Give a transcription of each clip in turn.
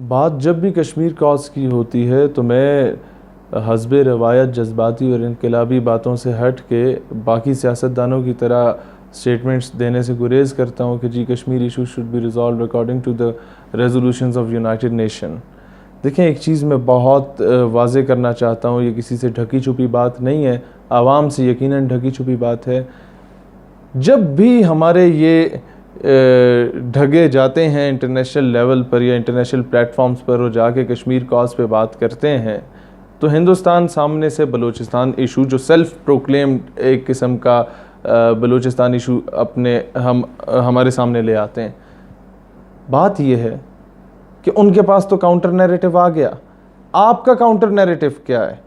बात जब भी कश्मीर कॉज की होती है तो मैं हस्बे रवायत जज्बाती और इनकलाबी बातों से हट के बाकी सियासतदानों की तरह स्टेटमेंट्स देने से गुरेज करता हूँ कि जी Kashmir issue should be resolve according to the resolutions of United Nation. देखें, एक चीज़ मैं बहुत वाजे करना चाहता हूँ, ये किसी से ढकी छुपी बात नहीं है, आवाम से यकीनन ढकी छुपी बात है। जब भी हमारे ये ढगे जाते हैं इंटरनेशनल लेवल पर या इंटरनेशनल प्लेटफॉर्म्स पर और जाके कश्मीर कॉज पे बात करते हैं तो हिंदुस्तान सामने से बलूचिस्तान इशू, जो सेल्फ प्रोक्लेम्ड एक किस्म का बलूचिस्तान इशू हमारे सामने ले आते हैं। बात यह है कि उनके पास तो काउंटर नैरेटिव आ गया, आपका काउंटर नैरेटिव क्या है?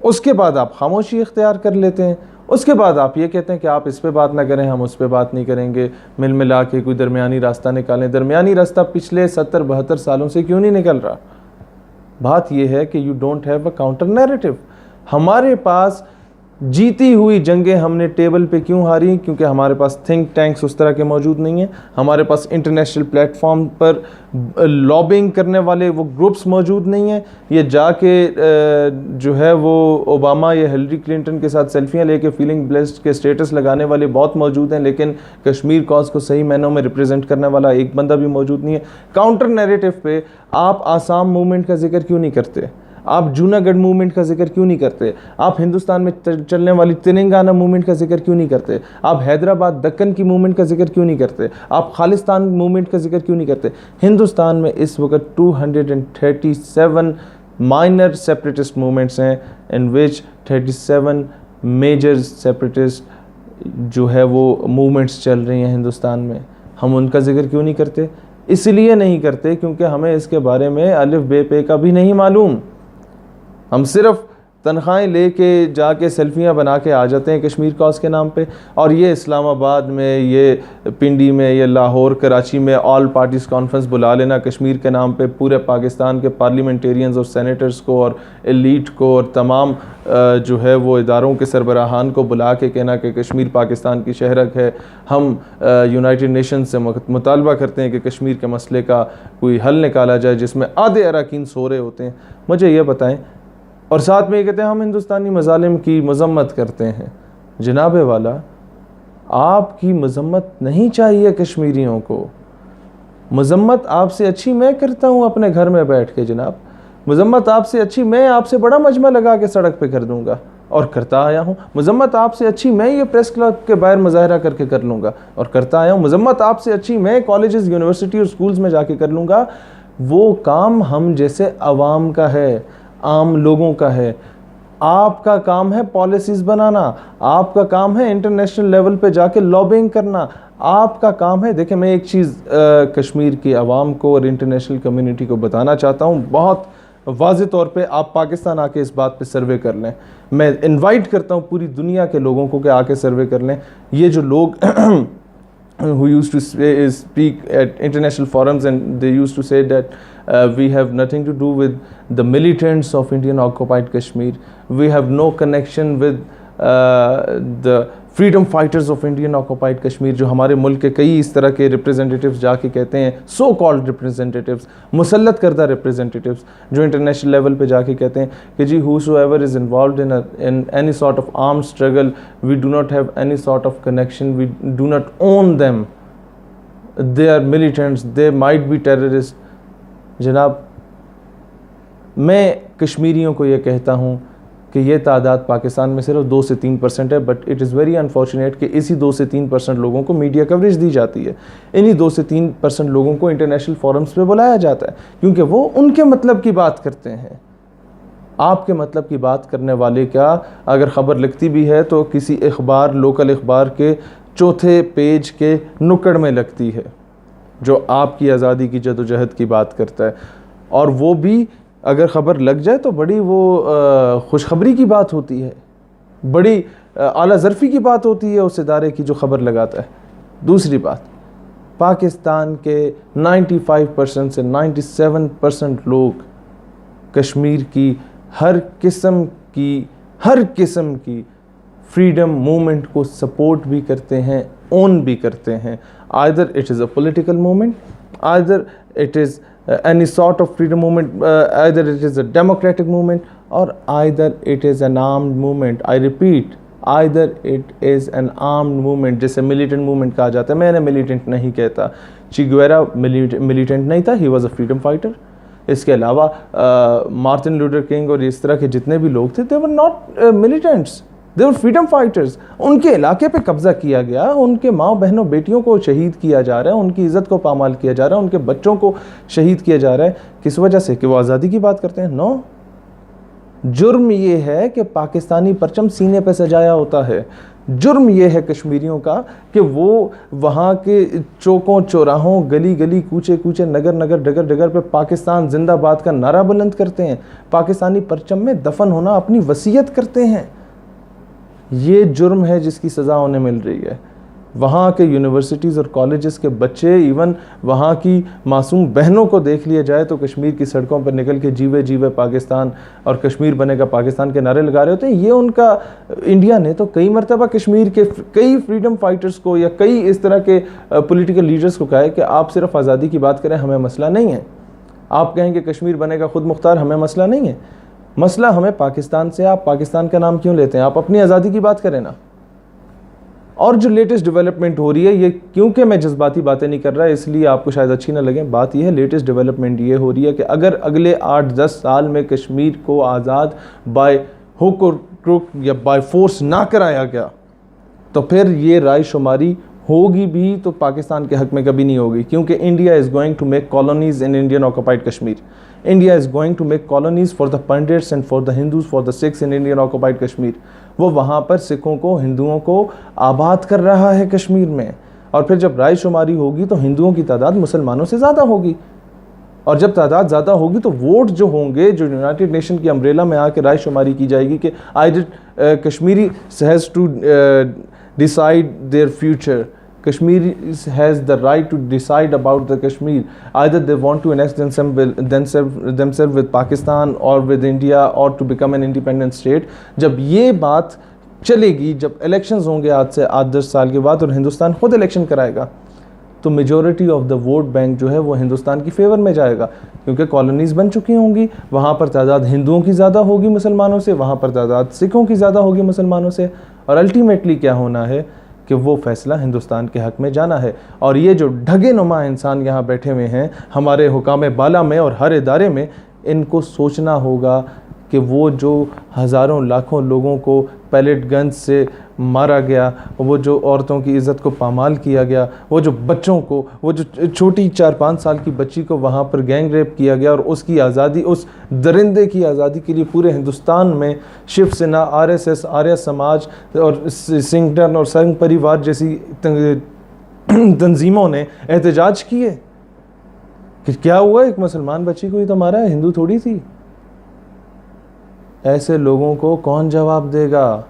उसके बाद आप खामोशी इख्तियार कर लेते हैं। उसके बाद आप ये कहते हैं कि आप इस पे बात ना करें, हम उस पे बात नहीं करेंगे, मिल मिला के कोई दरमियानी रास्ता निकालें। दरमियानी रास्ता पिछले 70-72 सालों से क्यों नहीं निकल रहा? बात यह है कि you don't have a counter narrative. हमारे पास जीती हुई जंगें हमने टेबल पे क्यों हारी? क्योंकि हमारे पास थिंक टैंक्स उस तरह के मौजूद नहीं हैं, हमारे पास इंटरनेशनल प्लेटफॉर्म पर लॉबिंग करने वाले वो ग्रुप्स मौजूद नहीं हैं। ये जाके जो है वो ओबामा या हिलरी क्लिंटन के साथ सेल्फियाँ लेके फीलिंग ब्लेस्ड के स्टेटस लगाने वाले बहुत मौजूद हैं, लेकिन कश्मीर कॉज को सही मायनों में रिप्रेजेंट करने वाला एक बंदा भी मौजूद नहीं है। काउंटर नैरेटिव पे आप आसाम मूवमेंट का जिक्र क्यों नहीं करते? आप जूनागढ़ मूवमेंट का जिक्र क्यों नहीं करते? आप हिंदुस्तान में चलने वाली तेलंगाना मूवमेंट का जिक्र क्यों नहीं करते? आप हैदराबाद दक्कन की मूवमेंट का जिक्र क्यों नहीं करते? आप खालिस्तान मूवमेंट का जिक्र क्यों नहीं करते? हिंदुस्तान में इस वक्त 237 माइनर सेपरेटिस्ट मूवमेंट्स हैं, इन विच 37 मेजर सेपरेटिस्ट जो है वो मूवमेंट्स चल रही हैं हिंदुस्तान में। हम उनका जिक्र क्यों नहीं करते? इसलिए नहीं करते क्योंकि हमें इसके बारे में अलिफ बे पे का भी नहीं मालूम। हम सिर्फ तनख्वाहें लेके जाके सेल्फियाँ बना के आ जाते हैं कश्मीर कॉज के नाम पे, और ये इस्लामाबाद में, ये पिंडी में, ये लाहौर कराची में ऑल पार्टीज़ कॉन्फ्रेंस बुला लेना कश्मीर के नाम पे, पूरे पाकिस्तान के पार्लियामेंटेरियंस और सेनेटर्स को और एलीट को और तमाम जो है वो इदारों के सरबराहान को बुला के कहना कि कश्मीर पाकिस्तान की शहरक है। हम यूनाइटेड नेशन से मुतालबा करते हैं कि कश्मीर के मसले का कोई हल निकाला जाए जिसमें आधे अरकान सो रहे होते हैं। मुझे ये बताएं, और साथ में ये कहते हैं हम हिंदुस्तानी मज़ालिम की मज़म्मत करते हैं। जनाबे वाला, आपकी मज़म्मत नहीं चाहिए कश्मीरियों को। मज़म्मत आपसे अच्छी मैं करता हूँ अपने घर में बैठ के जनाब। मज़म्मत आपसे अच्छी मैं आपसे बड़ा मजमा लगा के सड़क पे कर दूँगा और करता आया हूँ। मज़म्मत आपसे अच्छी मैं ये प्रेस क्लब के बाहर मुजाहरा करके कर लूँगा और करता आया हूँ। मज़म्मत आपसे अच्छी मैं कॉलेजेस, यूनिवर्सिटी और स्कूल्स में जाके कर लूँगा। वो काम हम जैसे अवाम का है, आम लोगों का है। आपका काम है पॉलिसीज़ बनाना, आपका काम है इंटरनेशनल लेवल पे जाके लॉबिंग करना, आपका काम है। देखें, मैं एक चीज़ कश्मीर की आवाम को और इंटरनेशनल कम्युनिटी को बताना चाहता हूँ बहुत वाज़े तौर पे। आप पाकिस्तान आके इस बात पे सर्वे कर लें। मैं इनवाइट करता हूँ पूरी दुनिया के लोगों को कि आके सर्वे कर लें। ये जो लोग who used to speak at international forums and they used to say that we have nothing to do with the militants of Indian occupied Kashmir, we have no connection with the freedom fighters of Indian occupied Kashmir। जो हमारे मुल्क के कई इस तरह के representatives जाके कहते हैं, सो कॉल्ड रिप्रेजेंटेटिव्स, मुसल्लत करदा रिप्रेजेंटेटिव्स, जो इंटरनेशनल लेवल पे जाके कहते हैं कि जी whosoever is involved in any sort of armed struggle, we do not have any sort of connection, we do not own them, they are militants, they might be terrorists। जनाब, मैं कश्मीरियों को ये कहता हूँ कि ये तादाद पाकिस्तान में सिर्फ 2 से 3% है, but it is very unfortunate कि इसी 2 से 3% लोगों को मीडिया कवरेज दी जाती है। इन्हीं 2 से 3% लोगों को इंटरनेशनल फोरम्स पे बुलाया जाता है क्योंकि वो उनके मतलब की बात करते हैं। आपके मतलब की बात करने वाले क्या, अगर ख़बर लिखती भी है तो किसी अखबार, लोकल अखबार के चौथे पेज के नुक्कड़ में लगती है, जो आपकी आज़ादी की जदोजहद की बात करता है। और वो भी अगर ख़बर लग जाए तो बड़ी वो खुशखबरी की बात होती है, बड़ी आला ज़रफ़ी की बात होती है उस इदारे की जो ख़बर लगाता है। दूसरी बात, पाकिस्तान के 95% से 97% लोग कश्मीर की हर किस्म की फ्रीडम मूवमेंट को सपोर्ट भी करते हैं, ओन भी करते हैं। Either it is a political movement, either it is any sort of freedom movement, either it is a democratic movement or either it is an armed movement. I repeat, either it is an armed movement, जिसे militant movement कहा जाता है. मैंने militant नहीं कहता. चे Guevara militant नहीं था, he was a freedom fighter. इसके अलावा मार्टिन लूथर किंग और इस तरह के जितने भी लोग थे, they were not militants. They were freedom fighters. उनके इलाके पे कब्जा किया गया, उनके माँ बहनों बेटियों को शहीद किया जा रहा है, उनकी इज्जत को पामाल किया जा रहा है, उनके बच्चों को शहीद किया जा रहा है. किस वजह से? कि वो आज़ादी की बात करते हैं? नो. जुर्म ये है कि पाकिस्तानी परचम सीने पे सजाया होता है. जुर्म ये है कश्मीरियों का कि वो वहाँ के चौकों चौराहों, गली गली, कूचे कूचे, नगर नगर, डगर डगर पे पाकिस्तान जिंदाबाद का नारा बुलंद करते हैं, पाकिस्तानी परचम में दफन होना अपनी वसीयत करते हैं. ये जुर्म है जिसकी सज़ा उन्हें मिल रही है. वहाँ के यूनिवर्सिटीज़ और कॉलेजेस के बच्चे, इवन वहाँ की मासूम बहनों को देख लिया जाए तो कश्मीर की सड़कों पर निकल के जीवे जीवे पाकिस्तान और कश्मीर बनेगा पाकिस्तान के नारे लगा रहे होते हैं. ये उनका, इंडिया ने तो कई मरतबा कश्मीर के कई फ्रीडम फाइटर्स को या कई इस तरह के पॉलिटिकल लीडर्स को कहा है कि आप सिर्फ आज़ादी की बात करें, हमें मसला नहीं है. आप कहें कि कश्मीर बनेगा खुद मुख्तार, हमें मसला नहीं है. मसला हमें पाकिस्तान से. आप पाकिस्तान का नाम क्यों लेते हैं? आप अपनी आज़ादी की बात करें ना. और जो लेटेस्ट डेवलपमेंट हो रही है, ये क्योंकि मैं जज्बाती बातें नहीं कर रहा इसलिए आपको शायद अच्छी ना लगे, बात यह है लेटेस्ट डेवलपमेंट ये हो रही है कि अगर अगले 8-10 साल में कश्मीर को आज़ाद बाय हुक और क्रुक या बाय फोर्स ना कराया गया तो फिर ये रायशुमारी होगी भी तो पाकिस्तान के हक में कभी नहीं होगी. क्योंकि India is going to make colonies in Indian occupied Kashmir. India is going to make colonies for the Pandits and for the Hindus, for the Sikhs in Indian occupied Kashmir. वो वहाँ पर सिखों को, हिंदुओं को आबाद कर रहा है कश्मीर में. और फिर जब रायशुमारी होगी तो हिंदुओं की तादाद मुसलमानों से ज़्यादा होगी. और जब तादाद ज़्यादा होगी तो वोट जो होंगे, जो यूनाइटेड नेशन की अम्ब्रेला में आके रायशुमारी की जाएगी कि either Kashmiri has to decide their future. Kashmir has the right to decide about the Kashmir. Either they want to annex themselves with Pakistan or with India or to become an independent state. जब ये बात चलेगी, जब elections होंगे आज से 8-10 साल के बाद और हिंदुस्तान खुद इलेक्शन कराएगा तो majority of the vote bank जो है वो हिंदुस्तान की फेवर में जाएगा. क्योंकि कॉलोनीज़ बन चुकी होंगी, वहाँ पर तादाद हिंदुओं की ज़्यादा होगी मुसलमानों से, वहाँ पर तादाद सिखों की ज़्यादा होगी मुसलमानों से. और अल्टीमेटली क्या होना है कि वो फैसला हिंदुस्तान के हक में जाना है. और ये जो ढगे नुमा इंसान यहाँ बैठे हुए हैं हमारे हुकाम बाला में और हर इदारे में, इनको सोचना होगा कि वो जो हज़ारों लाखों लोगों को पैलेट गन्स से मारा गया, वो जो औरतों की इज़्ज़त को पामाल किया गया, वो जो बच्चों को, वो जो छोटी 4-5 साल की बच्ची को वहाँ पर गैंग रेप किया गया और उसकी आज़ादी, उस दरिंदे की आज़ादी के लिए पूरे हिंदुस्तान में शिवसेना, RSS, आर्य समाज और सिंगटन और संघ परिवार जैसी तंजीमों ने एहतजाज किए कि क्या हुआ, एक मुसलमान बच्ची को ही तो मारा है, हिंदू थोड़ी थी. ऐसे लोगों को कौन जवाब देगा?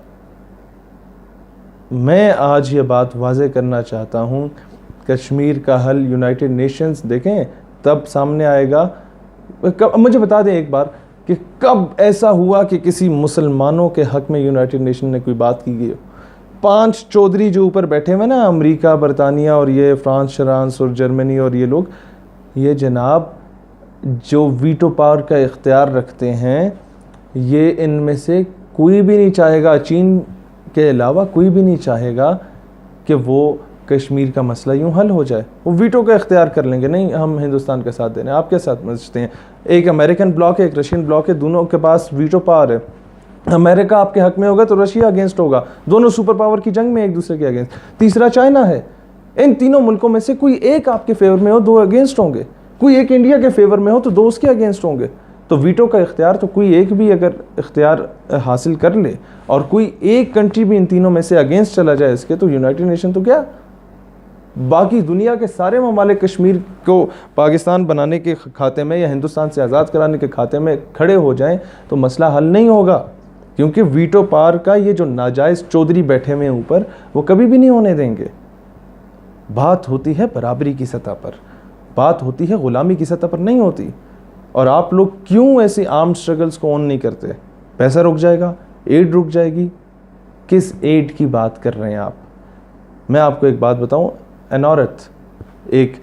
मैं आज ये बात वाज़े करना चाहता हूँ, कश्मीर का हल यूनाइटेड नेशंस देखें तब सामने आएगा. कब, मुझे बता दें एक बार कि कब ऐसा हुआ कि किसी मुसलमानों के हक में यूनाइटेड नेशन ने कोई बात की गई? 5 चौधरी जो ऊपर बैठे हुए ना, अमेरिका, बरतानिया और ये फ्रांस, शरांस और जर्मनी और ये लोग, ये जनाब जो वीटो पावर का इख्तियार रखते हैं, ये इनमें से कोई भी नहीं चाहेगा, चीन के अलावा कोई भी नहीं चाहेगा कि वो कश्मीर का मसला यूं हल हो जाए. वो वीटो का इख्तियार कर लेंगे, नहीं हम हिंदुस्तान के साथ दे रहे हैं. आप क्या साथ समझते हैं? एक अमेरिकन ब्लॉक है, एक रशियन ब्लॉक है, दोनों के पास वीटो पावर है. अमेरिका आपके हक में होगा तो रशिया अगेंस्ट होगा. दोनों सुपर पावर की जंग में एक दूसरे के अगेंस्ट. तीसरा चाइना है. इन तीनों मुल्कों में से कोई एक आपके फेवर में हो, 2 अगेंस्ट होंगे. कोई एक इंडिया के फेवर में हो तो 2 उसके अगेंस्ट होंगे. तो वीटो का इख्तियार तो कोई एक भी अगर इख्तियार हासिल कर ले और कोई एक कंट्री भी इन तीनों में से अगेंस्ट चला जाए इसके, तो यूनाइटेड नेशन तो क्या, बाकी दुनिया के सारे ममालिक कश्मीर को पाकिस्तान बनाने के खाते में या हिंदुस्तान से आज़ाद कराने के खाते में खड़े हो जाएं तो मसला हल नहीं होगा. क्योंकि वीटो पावर का ये जो नाजायज़ चौधरी बैठे हुए ऊपर, वो कभी भी नहीं होने देंगे. बात होती है बराबरी की सतह पर, बात होती है ग़ुलामी की सतह पर नहीं होती. और आप लोग क्यों ऐसी आर्म्ड स्ट्रगल्स को ऑन नहीं करते? पैसा रुक जाएगा, एड रुक जाएगी. किस एड की बात कर रहे हैं आप? मैं आपको एक बात बताऊं, एन औरत, एक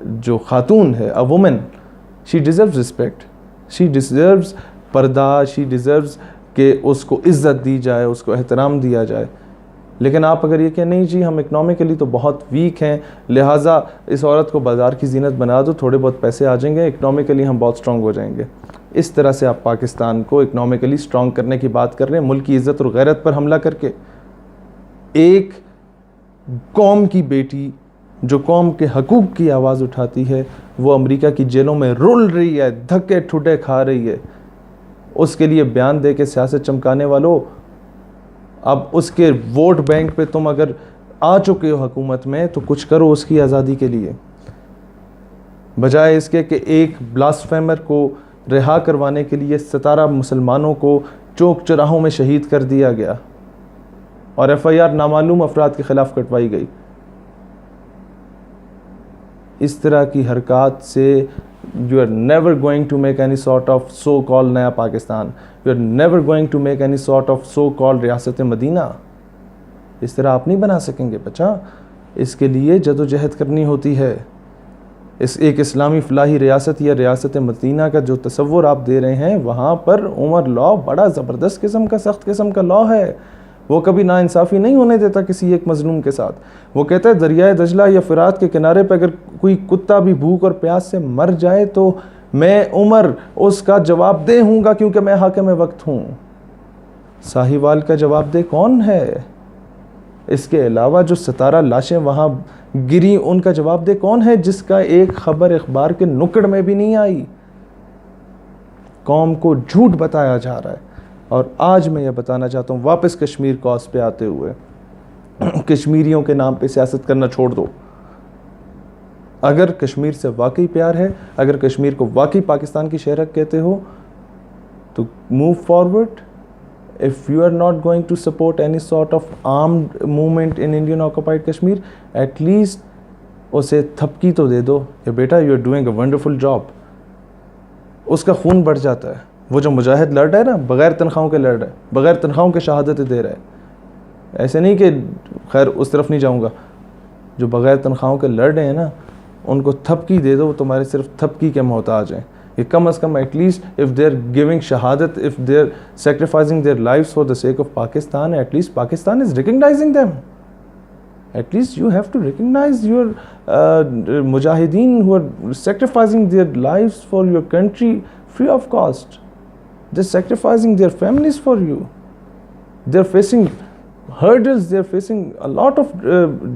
जो खातून है, a woman, she deserves respect, she deserves पर्दा, शी डिज़र्व्स कि उसको इज़्ज़त दी जाए, उसको एहतराम दिया जाए। लेकिन आप अगर ये कहें नहीं जी हम इकनॉमिकली तो बहुत वीक हैं, लिहाजा इस औरत को बाज़ार की जीनत बना दो, थोड़े बहुत पैसे आ जाएंगे, इकनॉमिकली हम बहुत स्ट्रॉन्ग हो जाएंगे, इस तरह से आप पाकिस्तान को इकनॉमिकली स्ट्रॉन्ग करने की बात कर रहे हैं, मुल्क की इज़्ज़त और गैरत पर हमला करके। एक कौम की बेटी जो कौम के हकूक़ की आवाज़ उठाती है, वो अमेरिका की जेलों में रुल रही है, धक्के ठुड्डे खा रही है, उसके लिए बयान दे के सियासत चमकाने वालों, अब उसके वोट बैंक पे तुम अगर आ चुके हो हुकूमत में तो कुछ करो उसकी आज़ादी के लिए, बजाय इसके कि एक ब्लास्फेमर को रिहा करवाने के लिए 17 मुसलमानों को चौक चौराहों में शहीद कर दिया गया और FIR नामालूम अफराद के ख़िलाफ़ कटवाई गई। इस तरह की हरकत से you are never going to make any sort of so called नया Pakistan, you are never going to make any sort of so called रियासत मदीना। इस तरह आप नहीं बना सकेंगे बच्चा, इसके लिए जदोजहद करनी होती है। इस एक इस्लामी फलाही रियासत या रियासत मदीना का जो तस्वुर आप दे रहे हैं, वहाँ पर उमर लॉ बड़ा ज़बरदस्त किस्म का, सख्त किस्म का लॉ है। वो कभी नाइंसाफ़ी नहीं होने देता किसी एक मजलूम के साथ। वो कहता है दरियाए दजला या फ़रात के किनारे पर अगर कोई कुत्ता भी भूख और प्यास से मर जाए तो मैं उमर उसका जवाब दे हूँगा क्योंकि मैं हाकिम वक्त हूँ। साहिवाल का जवाब दे कौन है? इसके अलावा जो 17 लाशें वहाँ गिरी उनका जवाब दे कौन है, जिसका एक ख़बर अखबार के नुक्कड़ में भी नहीं आई। कौम को झूठ बताया जा रहा है। और आज मैं ये बताना चाहता हूँ, वापस कश्मीर कॉज पे आते हुए, कश्मीरियों के नाम पे सियासत करना छोड़ दो। अगर कश्मीर से वाकई प्यार है, अगर कश्मीर को वाकई पाकिस्तान की शहरत कहते हो तो move forward. If you are not going to support any sort of armed movement in Indian occupied Kashmir, at least उसे थपकी तो दे दो कि बेटा you are doing a wonderful job. उसका खून बढ़ जाता है। वो जो मुजाहिद लड़ रहा है ना, बग़ैर तनख्वाहों के लड़ रहा है, बग़ैर तनख्वाहों के शहादतें दे रहा है। ऐसे नहीं कि खैर उस तरफ नहीं जाऊँगा, जो बग़ैर तनख्वाहों के लड़ रहे हैं ना, उनको थपकी दे दो, वो तुम्हारे सिर्फ थपकी के मोहताज हैं। ये कम अज़ कम at least if they are giving शहादत, if they are sacrificing their lives for the sake of Pakistan, at least Pakistan is recognising them. At least you have to recognize your mujahideen who are sacrificing their lives for your country free of cost. They're sacrificing their families for you. They're facing hurdles, they're facing a lot of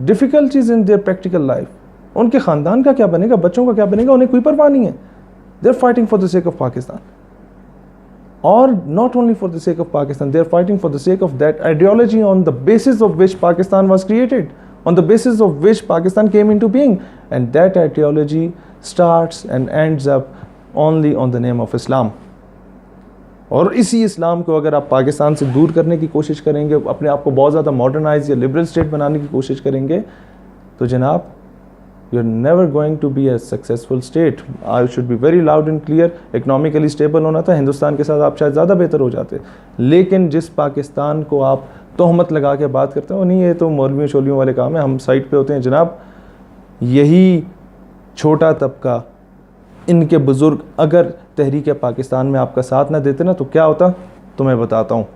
difficulties in their practical life. उनके ख़ानदान का क्या बनेगा, बच्चों का क्या बनेगा, उन्हें कोई परवाह नहीं है। They're fighting for the sake of Pakistan. Or not only for the sake of Pakistan, they're fighting for the sake of that ideology on the basis of which Pakistan was created, on the basis of which Pakistan came into being. And that ideology starts and ends up only on the name of Islam. और इसी इस्लाम को अगर आप पाकिस्तान से दूर करने की कोशिश करेंगे, अपने आप को बहुत ज़्यादा मॉडर्नाइज या लिबरल स्टेट बनाने की कोशिश करेंगे, तो जनाब you are never going to be a successful state. I should be very loud and clear. Economically stable होना था, हिंदुस्तान के साथ आप शायद ज़्यादा बेहतर हो जाते, लेकिन जिस पाकिस्तान को आप तोहमत लगा के बात करते हो, नहीं ये तो मौलवियों शोलियों वाले काम है, हम साइड पे होते हैं। जनाब यही छोटा तबका, इनके बुज़ुर्ग अगर तहरीक पाकिस्तान में आपका साथ ना देते ना तो क्या होता, तो मैं बताता हूँ।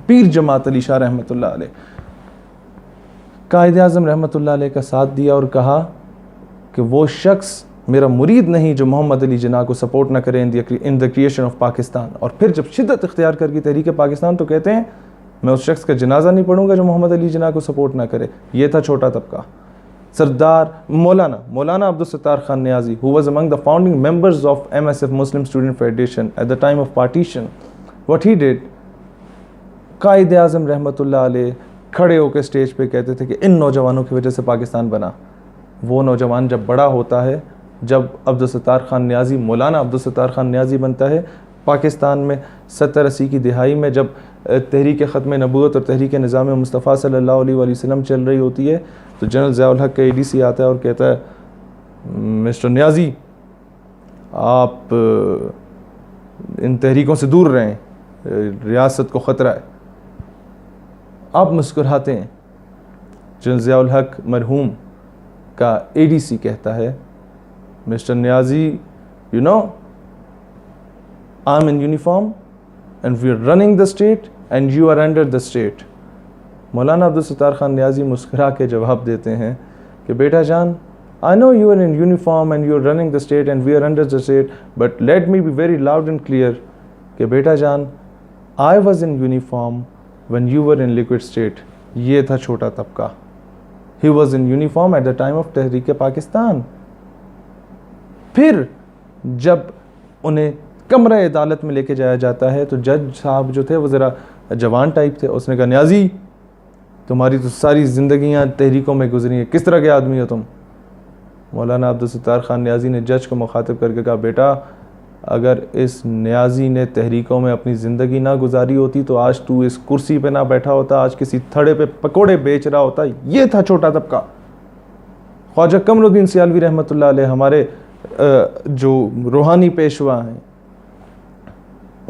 पीर जमात अली शाह रहमतुल्लाह अलैह, कायद आज़म रहमतुल्लाह अलैह का साथ दिया और कहा कि वो शख्स मेरा मुरीद नहीं जो मोहम्मद अली जिन्ना को सपोर्ट ना करे in the creation of Pakistan. और फिर जब शिद्दत इख्तियार करके तहरीक पाकिस्तान, तो कहते हैं मैं उस शख्स का जनाजा नहीं पढ़ूंगा जो मोहम्मद अली जिन्ना को सपोर्ट ना करे। ये था छोटा तबका। सरदार मौलाना Abdul Sattar Khan Niazi, who was among the founding members of MSF Muslim Student Federation at the time of partition, what he did, कायद आज़म रहमतुल्लाह अलैह खड़े होकर स्टेज पे कहते थे कि इन नौजवानों की वजह से पाकिस्तान बना। वो नौजवान जब बड़ा होता है, जब अब्दुल सत्तार खान नियाज़ी मौलाना अब्दुल सत्तार खान नियाज़ी बनता है, पाकिस्तान में 70-80 की दिहाई में जब तहरीक ख़त्म नबूवत और तहरीक निज़ाम मुस्तफ़ा सल्लल्लाहु अलैहि वसल्लम चल रही होती है, तो जनरल ज़ियाउल हक़ का ADC आता है और कहता है मिस्टर नियाज़ी आप इन तहरीकों से दूर रहें, रियासत को ख़तरा है। आप मुस्कुराते हैं। जनरल ज़ियाउल हक़ मरहूम का ADC कहता है Mr. Niazi, you know, I'm in uniform and we're running the state and you are under the state. मौलाना अब्दुल सत्तार खान नियाज़ी मुस्कुरा के जवाब देते हैं कि बेटा जान, I know you are in uniform and you are running the state and we are under the state, but let me be very loud and clear कि बेटा जान, I was in uniform when you were in liquid state. ये था छोटा तबका. He was in uniform at the time of तहरीक पाकिस्तान. फिर जब उन्हें कमरे अदालत में लेके जाया जाता है तो जज साहब जो थे वो ज़रा जवान टाइप थे. उसने कहा नियाज़ी, तुम्हारी तो सारी ज़िंदगियाँ तहरीकों में गुजरी हैं, किस तरह के आदमी हो तुम? मौलाना अब्दुल सत्तार खान नियाज़ी ने जज को मुखातिब करके कहा, बेटा अगर इस नियाज़ी ने तहरीकों में अपनी ज़िंदगी ना गुजारी होती तो आज तू इस कुर्सी पे ना बैठा होता, आज किसी थड़े पे पकोड़े बेच रहा होता. ये था छोटा तबका. ख्वाजा कमरुद्दीन सियालवी रहमतुल्लाह अलैह हमारे जो रूहानी पेशवा हैं,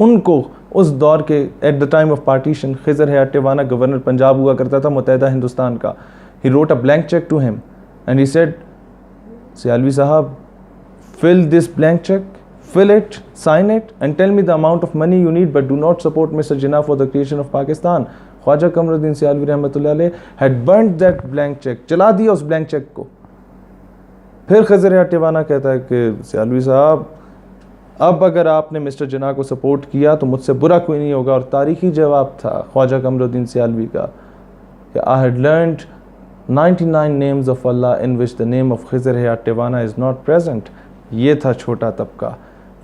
उनको उस दौर के at the time of partition Khizar Hayat Tiwana governor Punjab हुआ करता था मुत्तहिदा हिंदुस्तान का. He wrote a blank cheque to him and he said, Sialvi साहब, fill this blank check, fill it, sign it and tell me the amount of money you need, but do not support Mr. Jinnah for the creation of Pakistan. Khwaja Kamruddin Sialvi रहमतुल्लाह अलैह had burnt that blank check, जला दिया उस blank check को. फिर खिज़र हयात टिवाना कहता है कि सियालवी साहब, अब अगर आपने मिस्टर जिन्ना को सपोर्ट किया तो मुझसे बुरा कोई नहीं होगा. और तारीखी जवाब था ख्वाजा कमरुद्दीन सियालवी का कि I had learned 99 names of Allah in which the name of Khizar Hayat Tiwana is not present. ये था छोटा तबका.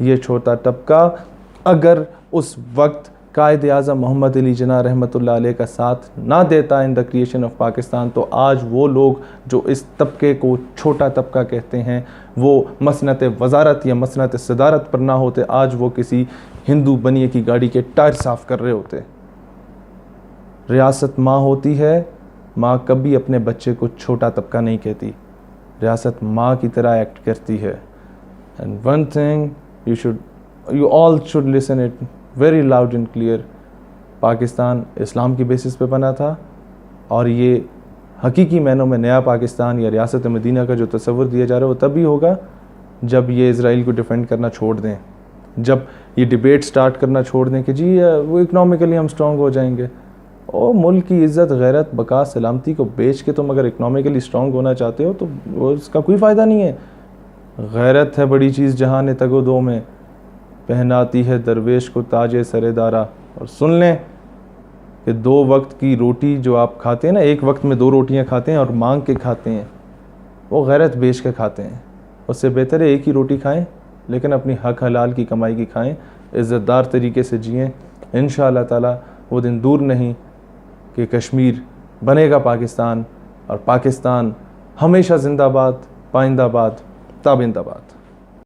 ये छोटा तबका अगर उस वक्त कायद आज़म मोहम्मद अली जिन्ना रहमतुल्लाह अलैह का साथ ना देता in the creation of Pakistan, तो आज वो लोग जो इस तबके को छोटा तबका कहते हैं वो मसनत वजारत या मसनत सदारत पर ना होते, आज वो किसी हिंदू बनिए की गाड़ी के टायर साफ़ कर रहे होते. रियासत माँ होती है, माँ कभी अपने बच्चे को छोटा तबका नहीं कहती, रियासत माँ की तरह एक्ट करती है. And one thing you all should listen it very loud and clear. Pakistan इस्लाम की बेसिस पे बना था और ये हकीकी मैनों में नया पाकिस्तान या रियासत मदीना का जो तस्वर दिया जा रहा है वो तभी होगा जब ये इज़राइल को डिफेंड करना छोड़ दें, जब ये डिबेट स्टार्ट करना छोड़ दें कि जी वो इकनॉमिकली हम स्ट्रॉन्ग हो जाएंगे. और मुल्क की इज़्ज़त, गैरत, बका, सलामती को बेच के तुम अगर इकनॉमिकली स्ट्रॉन्ग होना चाहते हो तो वो उसका कोई फ़ायदा नहीं है. गैरत है बड़ी चीज़ जहान तगो दो में, पहनाती है दरवेश को ताजे सरेदारा. और सुन लें कि 2 वक्त की रोटी जो आप खाते हैं ना, एक वक्त में 2 रोटियां खाते हैं और मांग के खाते हैं, वो गैरत बेच के खाते हैं. उससे बेहतर है एक ही रोटी खाएं लेकिन अपनी हक हलाल की कमाई की खाएं, इज़्ज़तदार तरीके से जिएं. इंशाअल्लाह ताला वो दिन दूर नहीं कि कश्मीर बनेगा पाकिस्तान, और पाकिस्तान हमेशा जिंदाबाद, पाइंदाबाद, ताबिंदाबाद.